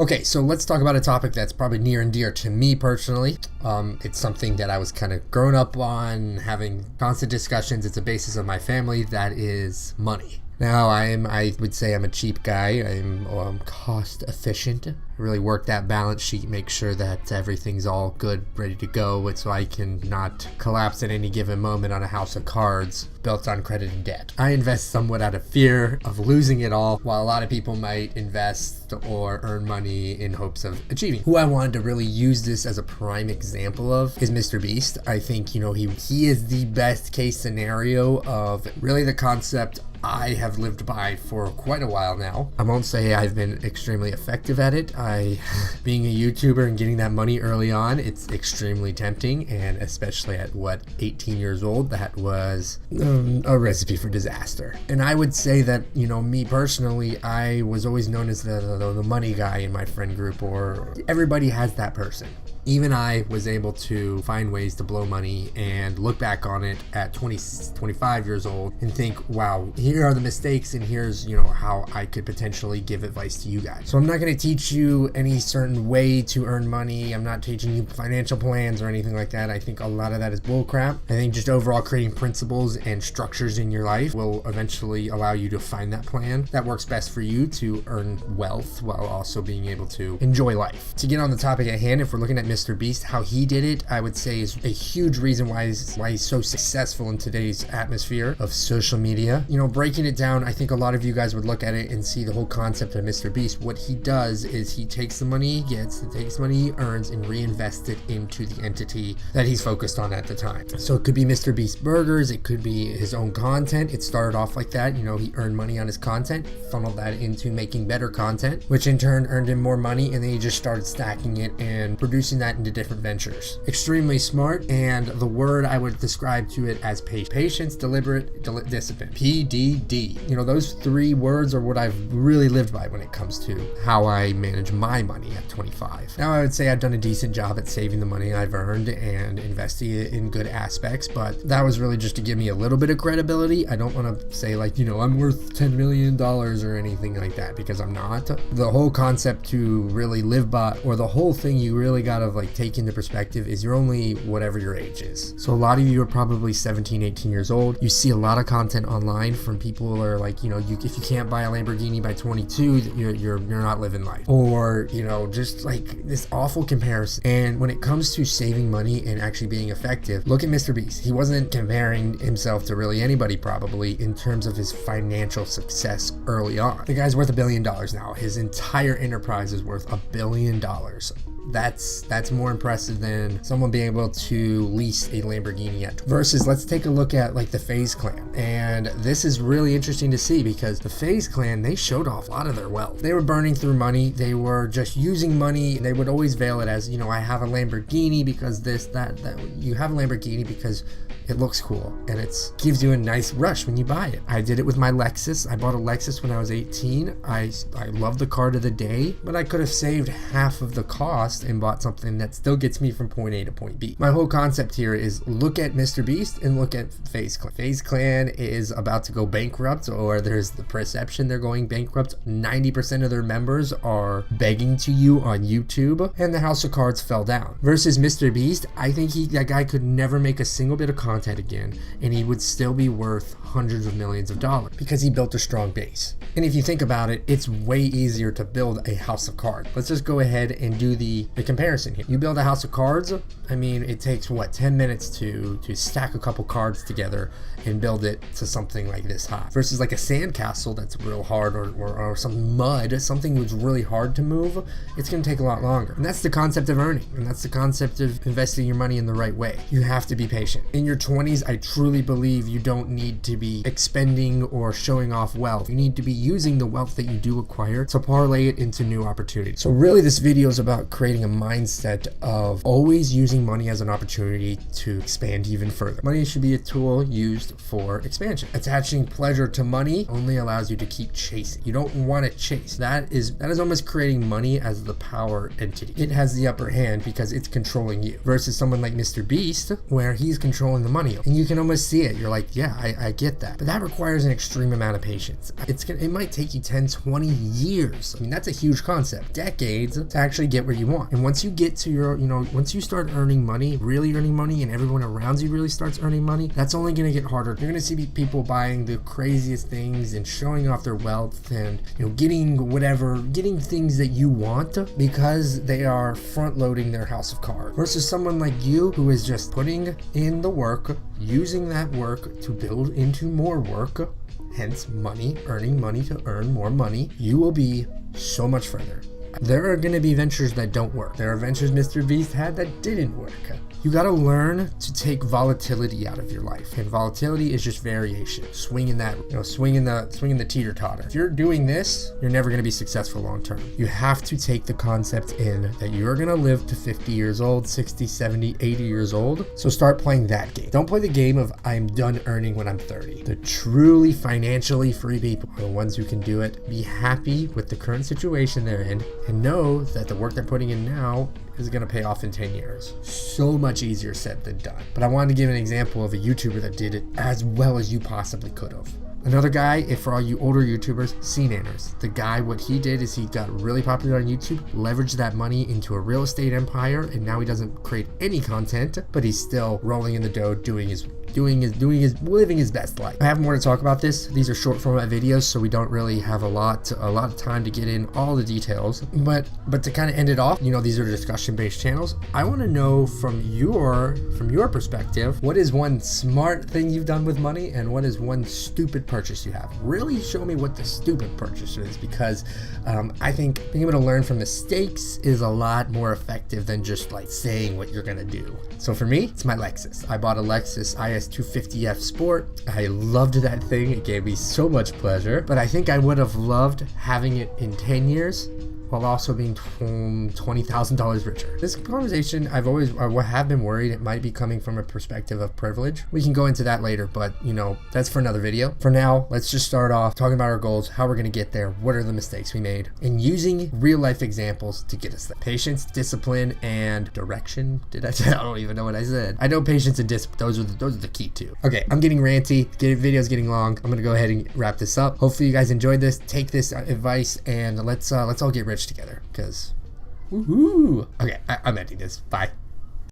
Okay, so let's talk about a topic that's probably near and dear to me personally. It's something that I was kind of grown up on, having constant discussions. It's a basis of my family. That is money. Now, I would say I'm a cheap guy. I'm cost efficient. I really work that balance sheet, make sure that everything's all good, ready to go, so I can not collapse at any given moment on a house of cards built on credit and debt. I invest somewhat out of fear of losing it all, while a lot of people might invest or earn money in hopes of achieving. Who I wanted to really use this as a prime example of is MrBeast. I think, he is the best case scenario of really the concept I have lived by for quite a while now. I won't say I've been extremely effective at it. Being a YouTuber and getting that money early on, it's extremely tempting, and especially at 18 years old, that was a recipe for disaster. And I would say that, me personally, I was always known as the money guy in my friend group, or everybody has that person. Even I was able to find ways to blow money and look back on it at 25 years old and think, wow, here are the mistakes, and here's, how I could potentially give advice to you guys. So I'm not going to teach you any certain way to earn money. I'm not teaching you financial plans or anything like that. I think a lot of that is bullcrap. I think just overall creating principles and structures in your life will eventually allow you to find that plan that works best for you to earn wealth while also being able to enjoy life. To get on the topic at hand, if we're looking at MrBeast, how he did it, I would say is a huge reason why he's so successful in today's atmosphere of social media. Breaking it down, I think a lot of you guys would look at it and see the whole concept of MrBeast. What he does is he takes the money he gets, takes the money he earns, and reinvests it into the entity that he's focused on at the time. So it could be MrBeast Burgers, it could be his own content. It started off like that, he earned money on his content, funneled that into making better content, which in turn earned him more money, and then he just started stacking it and producing that into different ventures. Extremely smart, and the word I would describe to it as patience, deliberate, discipline. PDD. Those three words are what I've really lived by when it comes to how I manage my money at 25. Now, I would say I've done a decent job at saving the money I've earned and investing it in good aspects, but that was really just to give me a little bit of credibility. I don't want to say I'm worth $10 million or anything like that, because I'm not. The whole concept to really live by, or the whole thing you really gotta take into perspective, is you're only whatever your age is. So a lot of you are probably 17, 18 years old. You see a lot of content online from people who are if you can't buy a Lamborghini by 22, you're not living life. Or, just this awful comparison. And when it comes to saving money and actually being effective, look at MrBeast. He wasn't comparing himself to really anybody probably in terms of his financial success early on. The guy's worth $1 billion now. His entire enterprise is worth $1 billion. That's more impressive than someone being able to lease a Lamborghini at. Versus, let's take a look at the FaZe clan. And this is really interesting to see, because the FaZe clan, they showed off a lot of their wealth. They were burning through money. They were just using money. They would always veil it as, I have a Lamborghini because that. You have a Lamborghini because it looks cool and it gives you a nice rush when you buy it. I did it with my Lexus. I bought a Lexus when I was 18. I love the car to the day, but I could have saved half of the cost and bought something that still gets me from point A to point B. My whole concept here is look at MrBeast and look at FaZe Clan. FaZe Clan is about to go bankrupt, or there's the perception they're going bankrupt. 90% of their members are begging to you on YouTube, and the house of cards fell down. Versus MrBeast, I think that guy could never make a single bit of content again, and he would still be worth hundreds of millions of dollars because he built a strong base. And if you think about it, it's way easier to build a house of cards. Let's just go ahead and do the comparison here. You build a house of cards, it takes 10 minutes to stack a couple cards together and build it to something like this high. Versus a sandcastle that's real hard, or some mud, something that's really hard to move, it's gonna take a lot longer. And that's the concept of earning, and that's the concept of investing your money in the right way. You have to be patient. In your 20s, I truly believe you don't need to be expending or showing off wealth. You need to be using the wealth that you do acquire to parlay it into new opportunities. So really, this video is about creating creating a mindset of always using money as an opportunity to expand even further. Money should be a tool used for expansion. Attaching pleasure to money only allows you to keep chasing. You don't want to chase. That is almost creating money as the power entity. It has the upper hand because it's controlling you, versus someone like MrBeast, where he's controlling the money. And you can almost see it. You're like, yeah, I get that. But that requires an extreme amount of patience. It might take you 10, 20 years. I mean, that's a huge concept. Decades to actually get where you want. And once you get to your, once you start earning money, really earning money, and everyone around you really starts earning money, that's only going to get harder. You're going to see people buying the craziest things and showing off their wealth and, getting things that you want because they are front loading their house of cards, versus someone like you who is just putting in the work, using that work to build into more work, hence money, earning money to earn more money. You will be so much further. There are going to be ventures that don't work. There are ventures MrBeast had that didn't work. You got to learn to take volatility out of your life, and volatility is just variation, swinging the teeter-totter. If you're doing this, you're never going to be successful long term. You have to take the concept in that you're going to live to 50 years old, 60, 70, 80 years old. So start playing that game. Don't play the game of I'm done earning when I'm 30. The truly financially free people are the ones who can do it. Be happy with the current situation they're in and know that the work they're putting in now is going to pay off in 10 years. So much easier said than done. But I wanted to give an example of a YouTuber that did it as well as you possibly could have. Another guy, if for all you older YouTubers, CNanners. The guy, what he did is he got really popular on YouTube, leveraged that money into a real estate empire, and now he doesn't create any content, but he's still rolling in the dough, living his best life. I have more to talk about this. These are short format videos, so we don't really have a lot of time to get in all the details. But to kind of end it off, these are discussion-based channels. I want to know from your perspective, what is one smart thing you've done with money, and what is one stupid purchase you have? Really show me what the stupid purchase is, because I think being able to learn from mistakes is a lot more effective than just like saying what you're gonna do. So for me, it's my Lexus. I bought a Lexus IS250F Sport. I loved that thing. It gave me so much pleasure, but I think I would have loved having it in 10 years while also being $20,000 richer. This conversation, I have been worried it might be coming from a perspective of privilege. We can go into that later, but that's for another video. For now, let's just start off talking about our goals, how we're gonna get there, what are the mistakes we made, and using real life examples to get us there. Patience, discipline, and direction. Did I say? I don't even know what I said. I know patience and discipline, those are the key two. Okay, I'm getting ranty, video's getting long. I'm gonna go ahead and wrap this up. Hopefully you guys enjoyed this. Take this advice and let's all get rich together, because woohoo. Okay, I'm ending this. Bye.